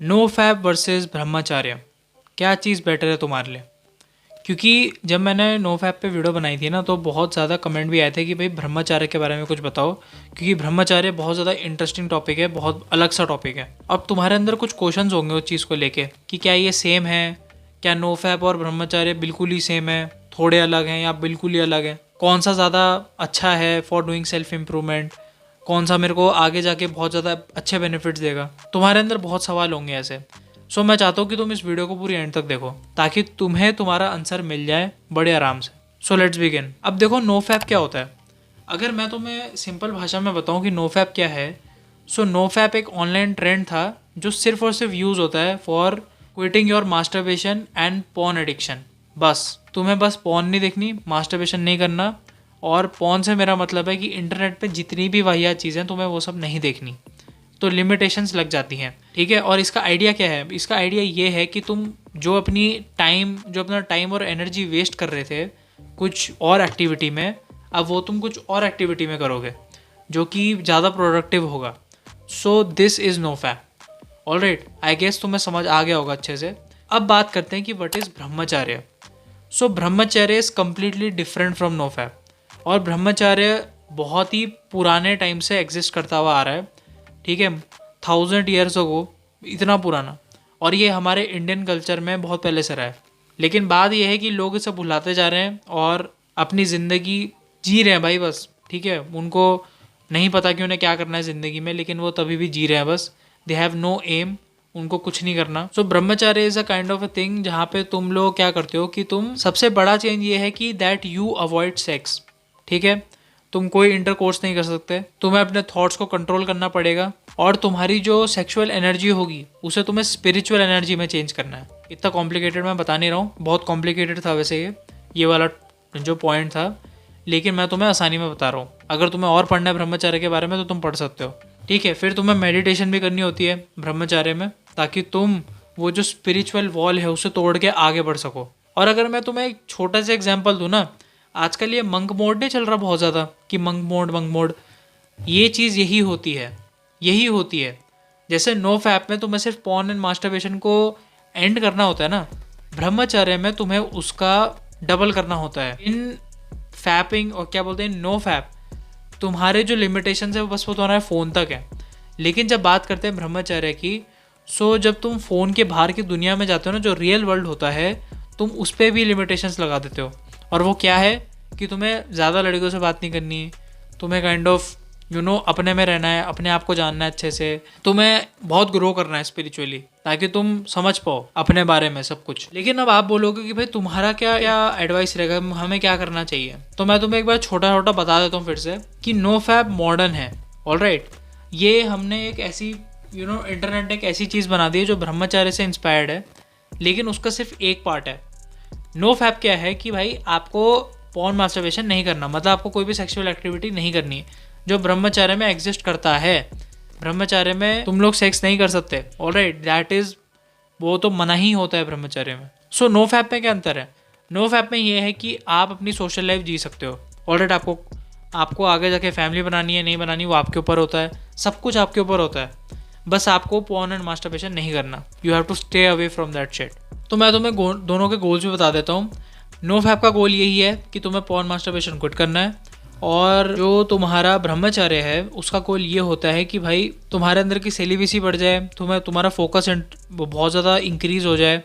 No fap versus ब्रह्मचार्य, क्या चीज़ better है तुम्हारे लिए? क्योंकि जब मैंने नो फैप पे वीडियो बनाई थी ना, तो बहुत ज़्यादा कमेंट भी आए थे कि भाई ब्रह्मचार्य के बारे में कुछ बताओ, क्योंकि ब्रह्मचार्य बहुत ज़्यादा इंटरेस्टिंग टॉपिक है, बहुत अलग सा टॉपिक है। अब तुम्हारे अंदर कुछ क्वेश्चंस होंगे उस चीज़ को लेके कि क्या ये सेम है, क्या नो फैप और ब्रह्मचार्य बिल्कुल ही सेम है, थोड़े अलग हैं, या बिल्कुल ही अलग है, कौन सा ज़्यादा अच्छा है फॉर डूइंग सेल्फ इम्प्रूवमेंट, कौन सा मेरे को आगे जाके बहुत ज़्यादा अच्छे बेनिफिट्स देगा। तुम्हारे अंदर बहुत सवाल होंगे ऐसे। सो मैं चाहता हूँ कि तुम इस वीडियो को पूरी एंड तक देखो, ताकि तुम्हें तुम्हारा आंसर मिल जाए बड़े आराम से। So let's begin. अब देखो, नो फैप क्या होता है। अगर मैं तुम्हें सिंपल भाषा में बताऊँ कि नो फैप क्या है, सो नो फैप एक ऑनलाइन ट्रेंड था जो सिर्फ और सिर्फ यूज़ होता है for quitting your masturbation and porn addiction. बस तुम्हें बस पॉर्न नहीं देखनी, मास्टरबेशन नहीं करना, और पॉर्न से मेरा मतलब है कि इंटरनेट पे जितनी भी वाहियात चीज़ें तुम्हें वो सब नहीं देखनी। तो लिमिटेशंस लग जाती हैं, ठीक है। और इसका आइडिया क्या है? इसका आइडिया ये है कि तुम जो अपना टाइम और एनर्जी वेस्ट कर रहे थे कुछ और एक्टिविटी में, अब वो तुम कुछ और एक्टिविटी में करोगे जो कि ज़्यादा प्रोडक्टिव होगा। So this is no fap. Alright, I guess तुम्हें समझ आ गया होगा अच्छे से। अब बात करते हैं कि what is brahmacharya. So brahmacharya is completely different from no fap. और ब्रह्मचर्य बहुत ही पुराने टाइम से एग्जिस्ट करता हुआ आ रहा है, ठीक है, 1000 years अगो, इतना पुराना। और ये हमारे इंडियन कल्चर में बहुत पहले से रहा है। लेकिन बात यह है कि लोग इसे भुलाते जा रहे हैं और अपनी ज़िंदगी जी रहे हैं भाई, बस, ठीक है। उनको नहीं पता कि उन्हें क्या करना है ज़िंदगी में, लेकिन वो तभी भी जी रहे हैं बस। दे हैव नो एम, उनको कुछ नहीं करना। So brahmacharya is a kind of a thing जहाँ पे तुम लोग क्या करते हो कि तुम, सबसे बड़ा चेंज ये है कि दैट यू अवॉइड सेक्स, ठीक है। तुम कोई इंटरकोर्स नहीं कर सकते, तुम्हें अपने थॉट्स को कंट्रोल करना पड़ेगा, और तुम्हारी जो सेक्सुअल एनर्जी होगी उसे तुम्हें स्पिरिचुअल एनर्जी में चेंज करना है। इतना कॉम्प्लिकेटेड मैं बता नहीं रहा हूँ, बहुत कॉम्प्लिकेटेड था वैसे ये वाला जो पॉइंट था, लेकिन मैं तुम्हें आसानी में बता रहा हूँ। अगर तुम्हें और पढ़ना है ब्रह्मचार्य के बारे में तो तुम पढ़ सकते हो, ठीक है। फिर तुम्हें मेडिटेशन भी करनी होती है ब्रह्मचार्य में, ताकि तुम वो जो स्पिरिचुअल वॉल है उसे तोड़ के आगे बढ़ सको। और अगर मैं तुम्हें एक छोटा सा एग्जाम्पल दूँ ना, आजकल ये मंक मोड नहीं चल रहा बहुत ज़्यादा कि मंक मोड, ये चीज़ यही होती है। जैसे नो फैप में तुम्हें सिर्फ पॉर्न एंड मास्टरबेशन को एंड करना होता है ना, ब्रह्मचर्य में तुम्हें उसका डबल करना होता है। इन फैपिंग, और क्या बोलते हैं, नो फैप, तुम्हारे जो लिमिटेशन है वो बस वो तुम्हारे फ़ोन तक है। लेकिन जब बात करते हैं ब्रह्मचर्य की, सो जब तुम फ़ोन के बाहर की दुनिया में जाते हो ना, जो रियल वर्ल्ड होता है, तुम उस पर भी लिमिटेशंस लगा देते हो। और वो क्या है कि तुम्हें ज़्यादा लड़कियों से बात नहीं करनी है, तुम्हें काइंड ऑफ अपने में रहना है, अपने आप को जानना है अच्छे से, तुम्हें बहुत ग्रो करना है स्पिरिचुअली, ताकि तुम समझ पाओ अपने बारे में सब कुछ। लेकिन अब आप बोलोगे कि भाई तुम्हारा क्या क्या एडवाइस रहेगा, हमें क्या करना चाहिए? तो मैं तुम्हें एक बार छोटा छोटा बता देता हूँ फिर से कि नो फैप मॉडर्न है। ऑलराइट, ये हमने एक ऐसी इंटरनेट ने एक ऐसी चीज़ बना दी है जो ब्रह्मचार्य से इंस्पायर्ड है, लेकिन उसका सिर्फ एक पार्ट है। नो फैप क्या है कि भाई आपको पॉर्न मास्टरबेशन नहीं करना, मतलब आपको कोई भी सेक्सुअल एक्टिविटी नहीं करनी है जो ब्रह्मचार्य में एग्जिस्ट करता है। ब्रह्मचार्य में तुम लोग सेक्स नहीं कर सकते, ऑलराइट, दैट इज़, वो तो मना ही होता है ब्रह्मचार्य में। सो नो फैप में क्या अंतर है? नो फैप में ये है कि आप अपनी सोशल लाइफ जी सकते हो। ऑलराइट, आपको आगे जाके फैमिली बनानी है नहीं बनानी वो आपके ऊपर होता है, सब कुछ आपके ऊपर होता है। बस आपको पॉर्न एंड मास्टरबेशन नहीं करना, you have to stay away from that shit. तो मैं तुम्हें दोनों के गोल्स भी बता देता हूँ। नो फैप का गोल यही है कि तुम्हें पॉर्न मास्टरबेशन क्विट करना है, और जो तुम्हारा ब्रह्मचर्य है उसका गोल ये होता है कि भाई तुम्हारे अंदर की सेलिबेसी बढ़ जाए, तुम्हारा फोकस बहुत ज़्यादा इंक्रीज़ हो जाए,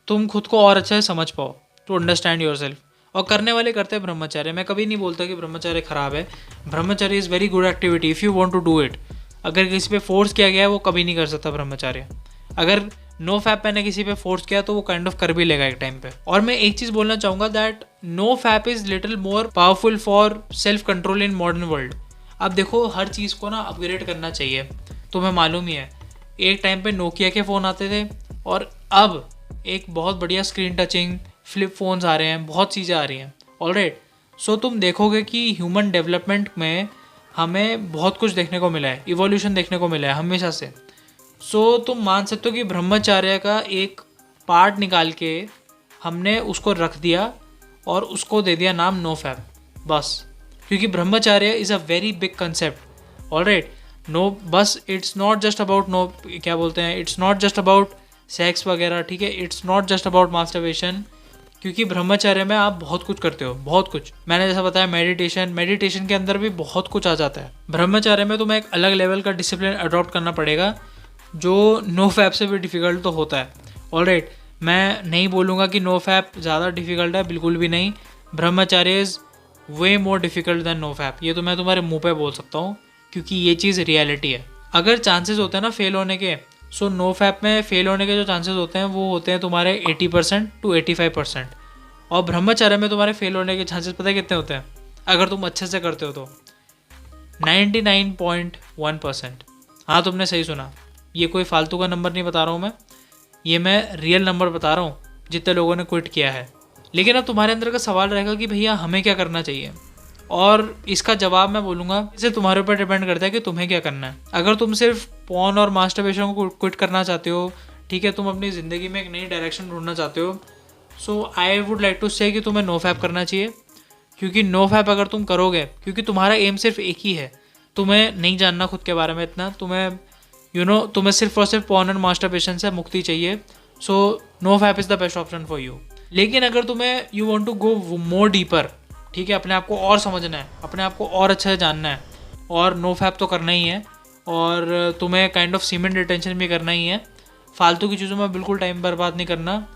तुम खुद को और अच्छा से समझ पाओ, टू अंडरस्टैंड योर सेल्फ। और करने वाले करते हैं ब्रह्मचर्य। मैं कभी नहीं बोलता कि ब्रह्मचर्य खराब है। Brahmacharya is very good activity if you want to do it. अगर किसी पे फोर्स किया गया है वो कभी नहीं कर सकता ब्रह्मचर्य। अगर नो फैप मैंने किसी पे फोर्स किया तो वो काइंड ऑफ कर भी लेगा एक टाइम पे। और मैं एक चीज़ बोलना चाहूँगा that no fap is little more powerful for self control in modern world. अब देखो, हर चीज़ को ना अपग्रेड करना चाहिए। तुम्हें मालूम ही है, एक टाइम पे नोकिया के फ़ोन आते थे, और अब एक बहुत बढ़िया स्क्रीन टचिंग फ्लिप फ़ोन्स आ रहे हैं, बहुत चीज़ें आ रही हैं। ऑलराइट, सो तुम देखोगे कि ह्यूमन डेवलपमेंट में हमें बहुत कुछ देखने को मिला है, इवोल्यूशन देखने को मिला है हमेशा से। सो तुम मान सकते हो कि ब्रह्मचर्य का एक पार्ट निकाल के हमने उसको रख दिया और उसको दे दिया नाम नो फैप, बस। क्योंकि brahmacharya is a very big concept. Alright, no बस it's not just about no क्या बोलते हैं, it's not just about sex वगैरह, ठीक है, it's not just about masturbation. क्योंकि ब्रह्मचर्य में आप बहुत कुछ करते हो, बहुत कुछ। मैंने जैसा बताया मेडिटेशन के अंदर भी बहुत कुछ आ जाता है। ब्रह्मचर्य में तुम्हें एक अलग लेवल का डिसिप्लिन अडॉप्ट करना पड़ेगा, जो नो फैप से भी डिफ़िकल्ट तो होता है। ऑलराइट, मैं नहीं बोलूँगा कि नो फैप ज़्यादा डिफ़िकल्ट है, बिल्कुल भी नहीं। Brahmacharya is way more difficult than no fap, ये तो मैं तुम्हारे मुंह पे बोल सकता हूँ, क्योंकि ये चीज़ रियलिटी है। अगर चांसेस होते हैं ना फेल होने के, सो नो फैप में फेल होने के जो चांसेस होते हैं वो होते हैं तुम्हारे 80% टू 85%। और ब्रह्मचर्य में तुम्हारे फेल होने के चांसेस पता है कितने होते हैं? अगर तुम अच्छे से करते हो तो 99.1%। हाँ, तुमने सही सुना, ये कोई फालतू का नंबर नहीं बता रहा हूँ मैं, ये मैं रियल नंबर बता रहा हूँ जितने लोगों ने क्विट किया है। लेकिन अब तुम्हारे अंदर का सवाल रहेगा कि भैया हमें क्या करना चाहिए, और इसका जवाब मैं बोलूँगा इसे तुम्हारे ऊपर डिपेंड करता है कि तुम्हें क्या करना है। अगर तुम सिर्फ पॉर्न और मास्टरबेशन को क्विट करना चाहते हो, ठीक है, तुम अपनी ज़िंदगी में एक नई डायरेक्शन ढूंढना चाहते हो, सो आई वुड लाइक टू से कि तुम्हें नो फैप करना चाहिए। क्योंकि नो फैप अगर तुम करोगे, क्योंकि तुम्हारा एम सिर्फ एक ही है, तुम्हें नहीं जानना खुद के बारे में इतना, तुम्हें तुम्हें सिर्फ और सिर्फ पॉर्न एंड मास्टरबेशन से मुक्ति चाहिए, so no fap is the best option for you. लेकिन अगर तुम्हें you want to go more deeper, ठीक है, अपने आप को और समझना है, अपने आप को और अच्छे से जानना है, और नो फैप तो करना ही है, और तुम्हें काइंड ऑफ सीमेंट रिटेंशन भी करना ही है। फालतू की चीज़ों में बिल्कुल टाइम बर्बाद नहीं करना,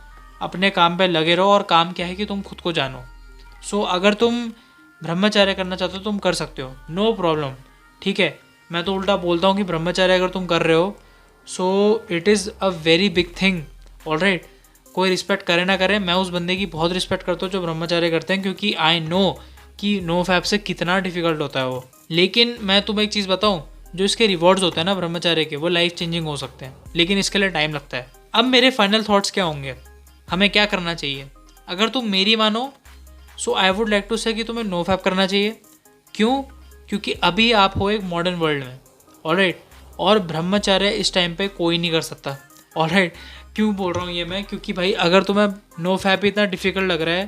अपने काम पे लगे रहो, और काम क्या है कि तुम खुद को जानो। सो अगर तुम ब्रह्मचर्य करना चाहते हो तुम कर सकते हो, नो प्रॉब्लम, ठीक है। मैं तो उल्टा बोलता हूँ कि ब्रह्मचर्य अगर तुम कर रहे हो, so it is a very big thing. Alright, कोई रिस्पेक्ट करे ना करे, मैं उस बंदे की बहुत रिस्पेक्ट करता हूँ जो ब्रह्मचर्य करते हैं, क्योंकि आई नो कि नो फैप से कितना डिफिकल्ट होता है वो। लेकिन मैं तुम्हें एक चीज़ बताऊँ, जो इसके रिवॉर्ड्स होते हैं ना ब्रह्मचर्य के, वो लाइफ चेंजिंग हो सकते हैं, लेकिन इसके लिए टाइम लगता है। अब मेरे फाइनल थॉट्स क्या होंगे, हमें क्या करना चाहिए? अगर तुम मेरी मानो, सो आई वुड लाइक टू से कि तुम्हें नो फैप करना चाहिए। क्यों? क्योंकि अभी आप हो एक मॉडर्न वर्ल्ड में, ऑलराइट, और ब्रह्मचर्य इस टाइम पे कोई नहीं कर सकता, ऑलराइट। क्यों बोल रहा हूँ ये मैं? क्योंकि भाई अगर तुम्हें नो फैप इतना डिफ़िकल्ट लग रहा है,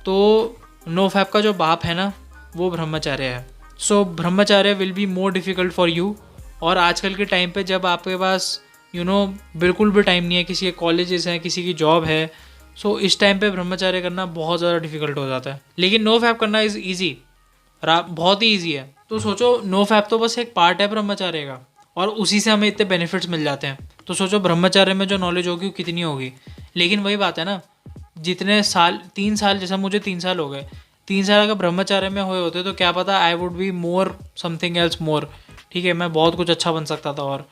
तो नो फैप का जो बाप है ना, वो ब्रह्मचर्य है। सो ब्रह्मचर्य will be more difficult for you. और आजकल के टाइम पे जब आपके पास बिल्कुल भी टाइम नहीं है, किसी के कॉलेजेस हैं, किसी की जॉब है, सो इस टाइम पे ब्रह्मचर्य करना बहुत ज़्यादा डिफिकल्ट हो जाता है। लेकिन नो फैप करना इज़ ईजी, बहुत ही ईजी है। तो सोचो, नो फैप तो बस एक पार्ट है ब्रह्मचर्य का, और उसी से हमें इतने बेनिफिट्स मिल जाते हैं। तो सोचो ब्रह्मचर्य में जो नॉलेज होगी वो कितनी होगी। लेकिन वही बात है ना, जितने साल, 3 साल, जैसा मुझे 3 साल हो गए, 3 साल अगर ब्रह्मचर्य में हुए होते तो क्या पता I would be more something else more, ठीक है, मैं बहुत कुछ अच्छा बन सकता था। और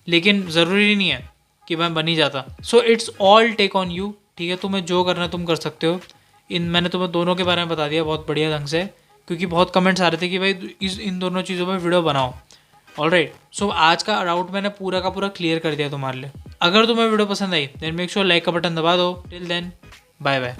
लेकिन ज़रूरी नहीं है कि मैं बन ही जाता। So it's all take on you, ठीक है, तुम्हें जो करना है तुम कर सकते हो। मैंने तुम्हें दोनों के बारे में बता दिया बहुत बढ़िया ढंग से, क्योंकि बहुत कमेंट्स आ रहे थे कि भाई इन दोनों चीज़ों पर वीडियो बनाओ। ऑलराइट, सो आज का डाउट मैंने पूरा का पूरा क्लियर कर दिया तुम्हारे लिए। अगर तुम्हें वीडियो पसंद आई देन मेक श्योर लाइक का बटन दबा दो। Till then, bye bye.